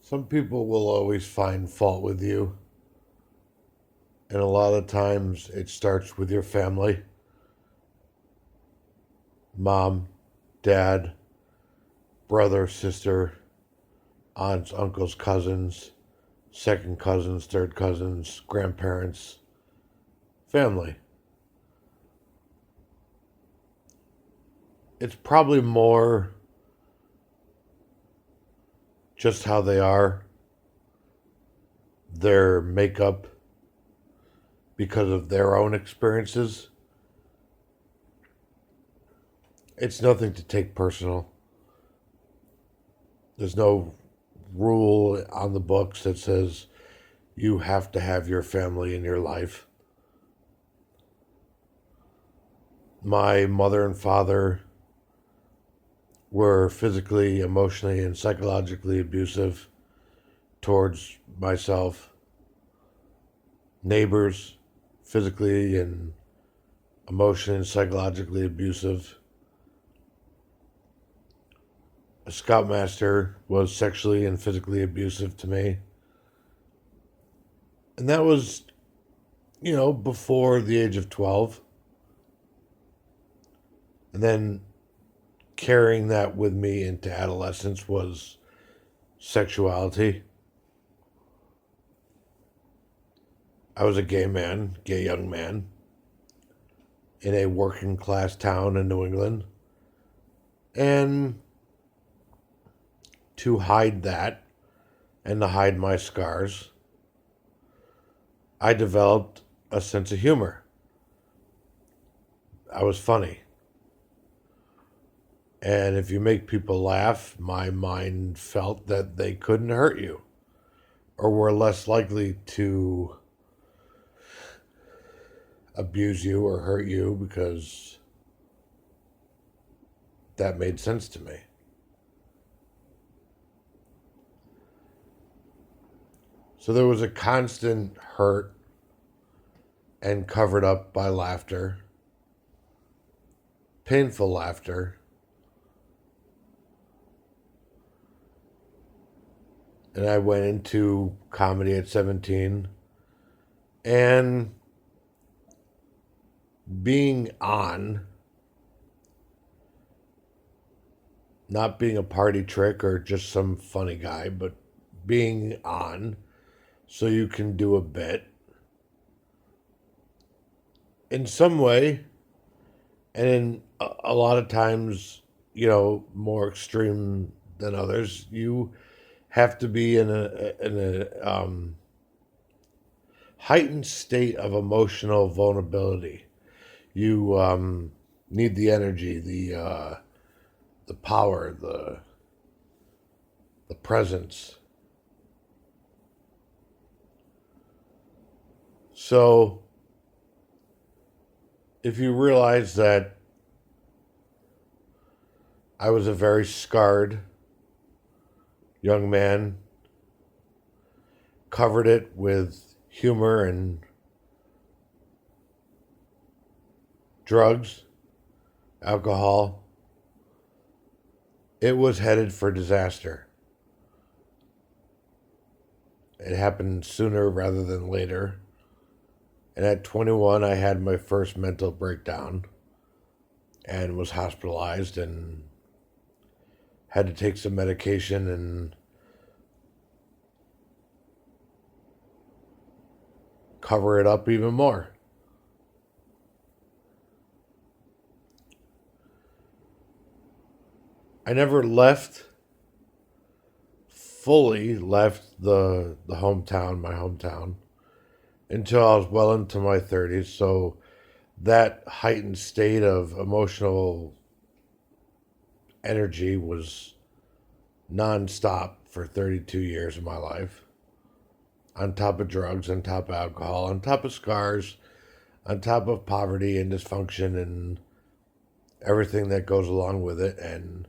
Some people will always find fault with you, and a lot of times it starts with your family: mom, dad, brother, sister, aunts, uncles, cousins, second cousins, third cousins, grandparents, family. It's probably more just how they are, their makeup, because of their own experiences. It's nothing to take personal. There's no rule on the books that says you have to have your family in your life. My mother and father were physically, emotionally, and psychologically abusive towards myself. Neighbors, physically and emotionally and psychologically abusive. A scoutmaster was sexually and physically abusive to me. And that was, before the age of 12. And then carrying that with me into adolescence was sexuality. I was a gay young man in a working class town in New England. And to hide that and to hide my scars, I developed a sense of humor. I was funny. And if you make people laugh, my mind felt that they couldn't hurt you or were less likely to abuse you or hurt you because that made sense to me. So there was a constant hurt and covered up by laughter, painful laughter. And I went into comedy at 17. And being on, not being a party trick or just some funny guy, but being on so you can do a bit in some way, and in a lot of times, more extreme than others, you have to be in a heightened state of emotional vulnerability. You need the energy, the power, the presence. So if you realize that I was a very scarred young man, covered it with humor and drugs, alcohol, it was headed for disaster. It happened sooner rather than later. And at 21, I had my first mental breakdown and was hospitalized and had to take some medication and cover it up even more. I never fully left the hometown, my hometown, until I was well into my 30s. So that heightened state of emotional energy was nonstop for 32 years of my life. On top of drugs, on top of alcohol, on top of scars, on top of poverty and dysfunction and everything that goes along with it. And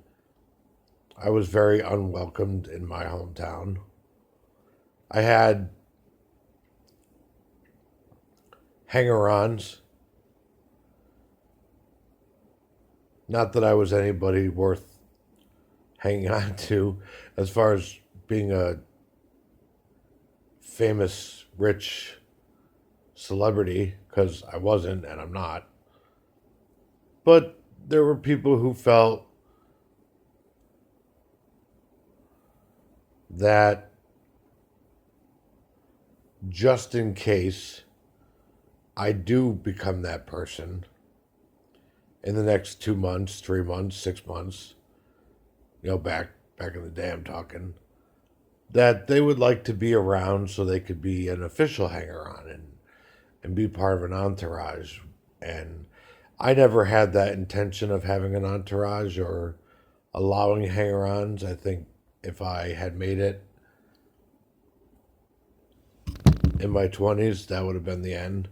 I was very unwelcomed in my hometown. I had hanger-ons. Not that I was anybody worth hanging on to as far as being a famous, rich celebrity, because I wasn't and I'm not. But there were people who felt that just in case I do become that person in the next 2 months, 3 months, 6 months, back in the day I'm talking, that they would like to be around so they could be an official hanger on and be part of an entourage. And I never had that intention of having an entourage or allowing hanger ons. I think if I had made it in my 20s, that would have been the end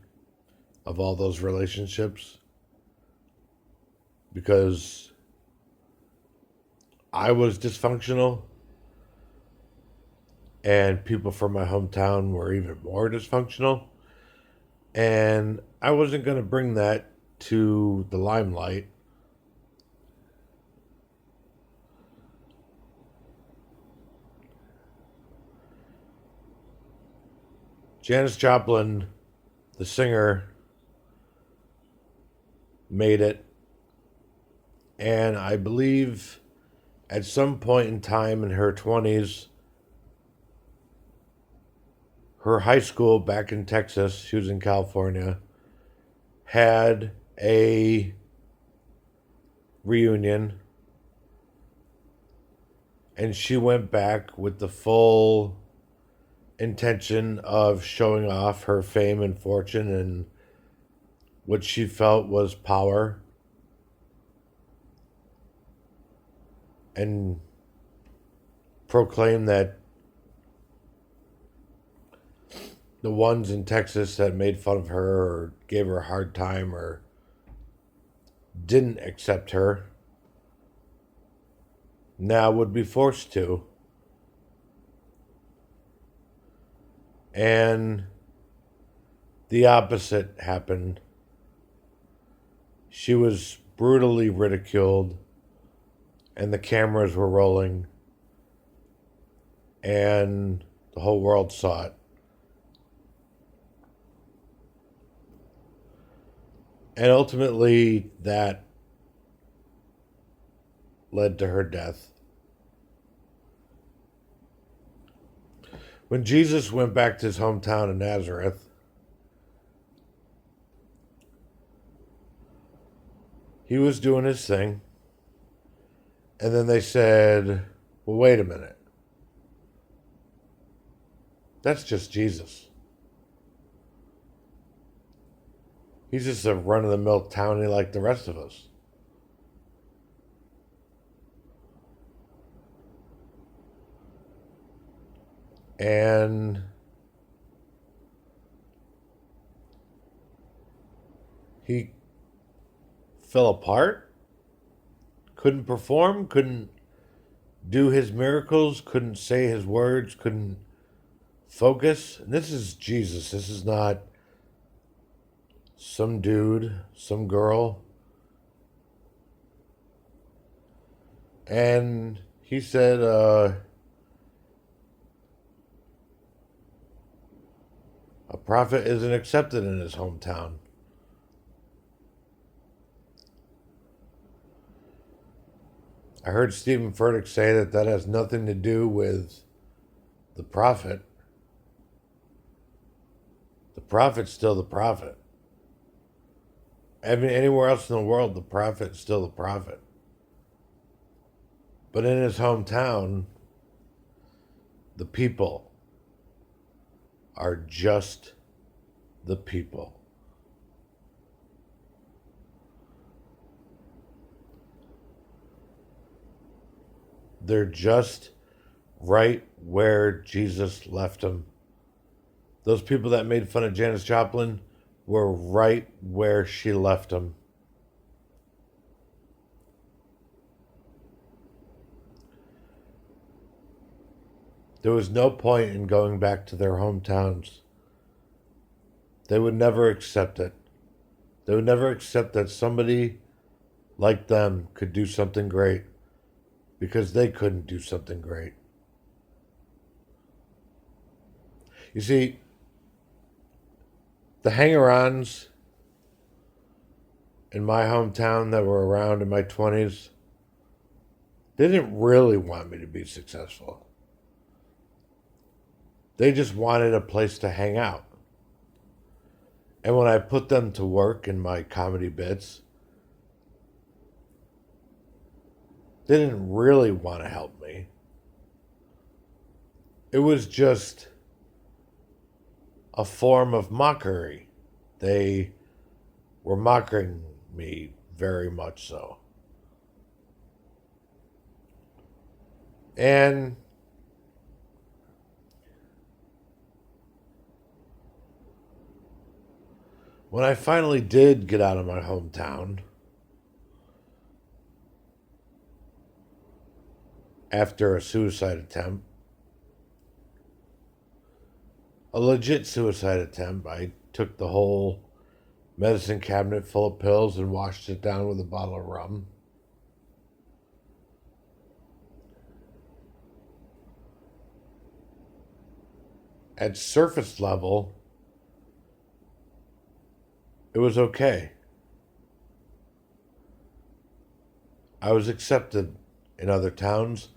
of all those relationships, because I was dysfunctional and people from my hometown were even more dysfunctional. And I wasn't going to bring that to the limelight. Janis Joplin, the singer, made it. And I believe at some point in time in her 20s, her high school back in Texas, she was in California, had a reunion. And she went back with the full intention of showing off her fame and fortune and what she felt was power, and proclaim that the ones in Texas that made fun of her or gave her a hard time or didn't accept her now would be forced to. And the opposite happened. She was brutally ridiculed, and the cameras were rolling, and the whole world saw it. And ultimately, that led to her death. When Jesus went back to his hometown of Nazareth, he was doing his thing. And then they said, well, wait a minute. That's just Jesus. He's just a run-of-the-mill townie like the rest of us. And he fell apart, couldn't perform, couldn't do his miracles, couldn't say his words, couldn't focus. And this is Jesus. This is not some dude, some girl. And he said, a prophet isn't accepted in his hometown. I heard Stephen Furtick say that has nothing to do with the prophet. The prophet's still the prophet. I mean, anywhere else in the world, the prophet's still the prophet. But in his hometown, the people are just the people. They're just right where Jesus left them. Those people that made fun of Janis Joplin were right where she left them. There was no point in going back to their hometowns. They would never accept it. They would never accept that somebody like them could do something great because they couldn't do something great. You see, the hanger-ons in my hometown that were around in my 20s, they didn't really want me to be successful. They just wanted a place to hang out. And when I put them to work in my comedy bits, they didn't really want to help me. It was just a form of mockery. They were mocking me very much so. And when I finally did get out of my hometown, after a suicide attempt, a legit suicide attempt, I took the whole medicine cabinet full of pills and washed it down with a bottle of rum. At surface level, it was okay. I was accepted in other towns.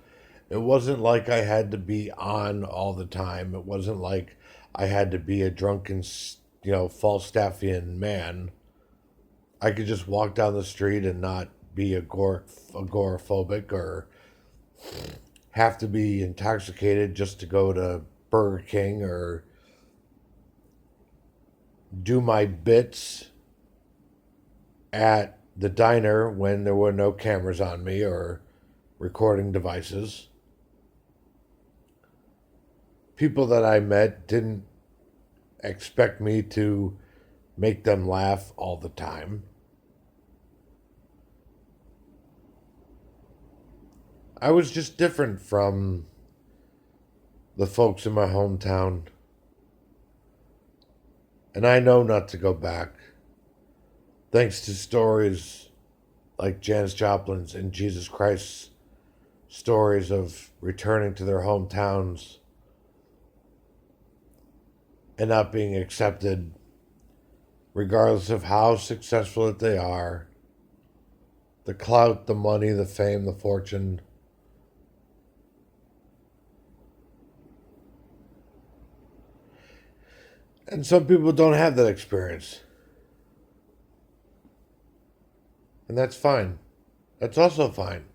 It wasn't like I had to be on all the time. It wasn't like I had to be a drunken, Falstaffian man. I could just walk down the street and not be agoraphobic or have to be intoxicated just to go to Burger King or do my bits at the diner when there were no cameras on me or recording devices. People that I met didn't expect me to make them laugh all the time. I was just different from the folks in my hometown. And I know not to go back. Thanks to stories like Janis Joplin's and Jesus Christ's stories of returning to their hometowns and not being accepted, regardless of how successful that they are. The clout, the money, the fame, the fortune. And some people don't have that experience. And that's fine. That's also fine.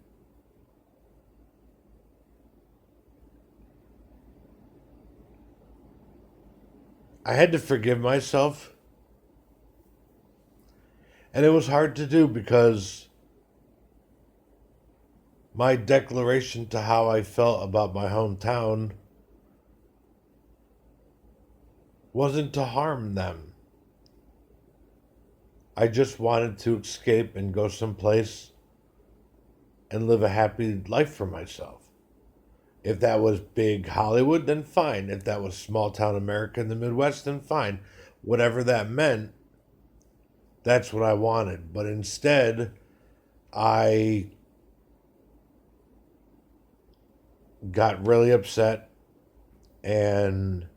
I had to forgive myself. And it was hard to do because my declaration to how I felt about my hometown wasn't to harm them. I just wanted to escape and go someplace and live a happy life for myself. If that was big Hollywood, then fine. If that was small town America in the Midwest, then fine. Whatever that meant, that's what I wanted. But instead, I got really upset and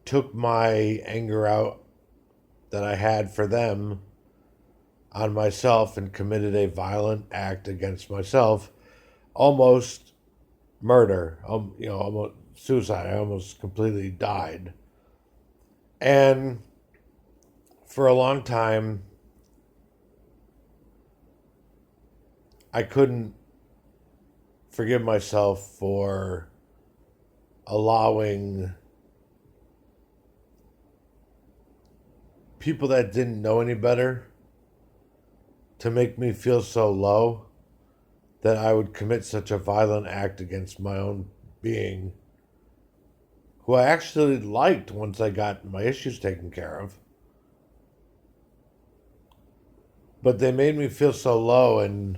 took my anger out that I had for them on myself and committed a violent act against myself, almost murder, almost suicide. I almost completely died. And for a long time, I couldn't forgive myself for allowing people that didn't know any better to make me feel so low that I would commit such a violent act against my own being, who I actually liked once I got my issues taken care of. But they made me feel so low and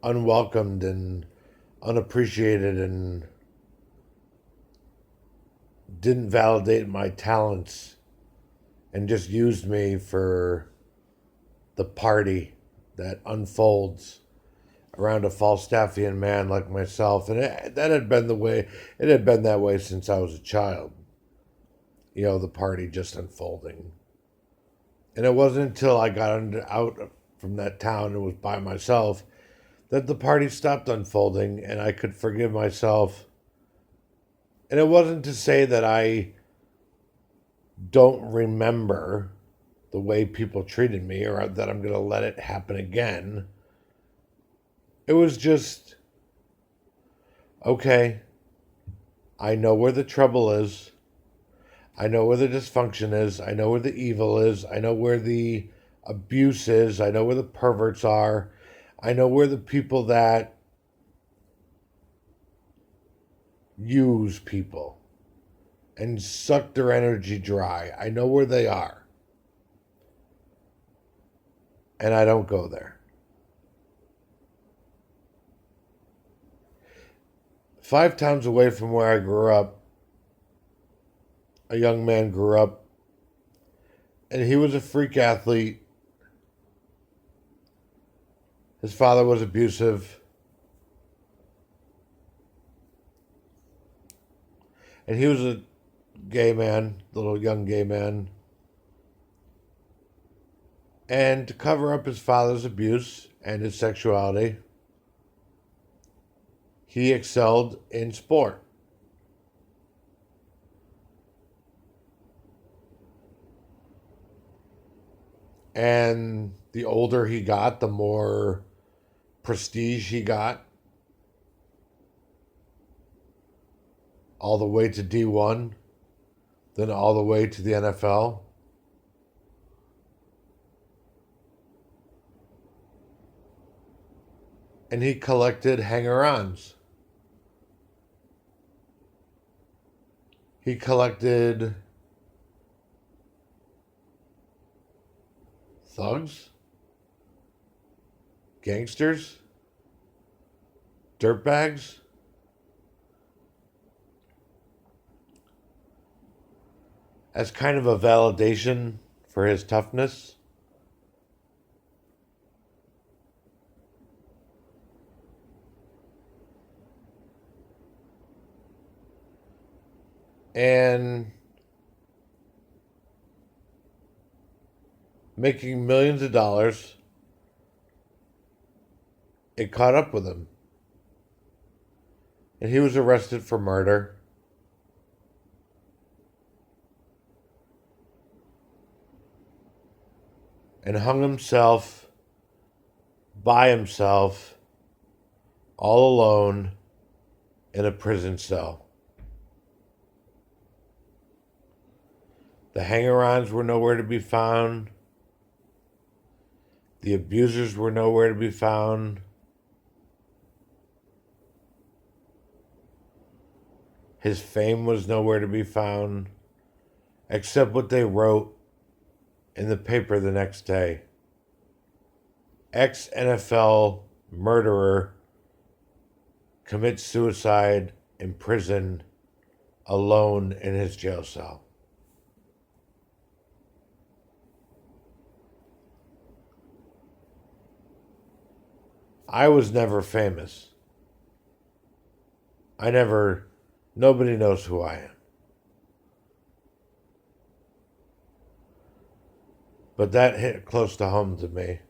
unwelcomed and unappreciated and didn't validate my talents and just used me for the party that unfolds around a Falstaffian man like myself, and that had been the way. It had been that way since I was a child. The party just unfolding, and it wasn't until I got out from that town and was by myself that the party stopped unfolding, and I could forgive myself. And it wasn't to say that I don't remember the way people treated me or that I'm going to let it happen again. It was just, okay, I know where the trouble is. I know where the dysfunction is. I know where the evil is. I know where the abuse is. I know where the perverts are. I know where the people that use people and suck their energy dry. I know where they are. And I don't go there. 5 towns away from where I grew up, a young man grew up, and he was a freak athlete. His father was abusive. And he was a gay man, little young gay man. And to cover up his father's abuse and his sexuality, he excelled in sport. And the older he got, the more prestige he got, all the way to D1, then all the way to the NFL. And he collected hanger-ons. He collected thugs, gangsters, dirtbags, as kind of a validation for his toughness. And making millions of dollars, it caught up with him. And he was arrested for murder. And hung himself by himself, all alone, in a prison cell. The hanger-ons were nowhere to be found. The abusers were nowhere to be found. His fame was nowhere to be found, except what they wrote in the paper the next day. Ex-NFL murderer commits suicide in prison alone in his jail cell. I was never famous. Nobody knows who I am. But that hit close to home to me.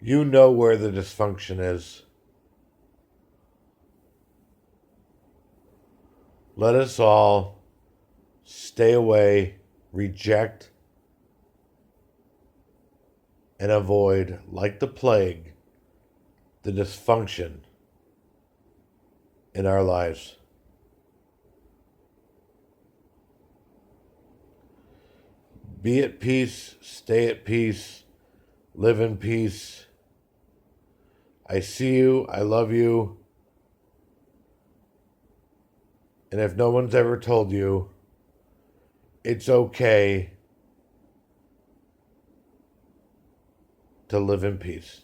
You know where the dysfunction is. Let us all stay away, reject, and avoid, like the plague, the dysfunction in our lives. Be at peace, stay at peace, live in peace. I see you, I love you. And if no one's ever told you, it's okay to live in peace.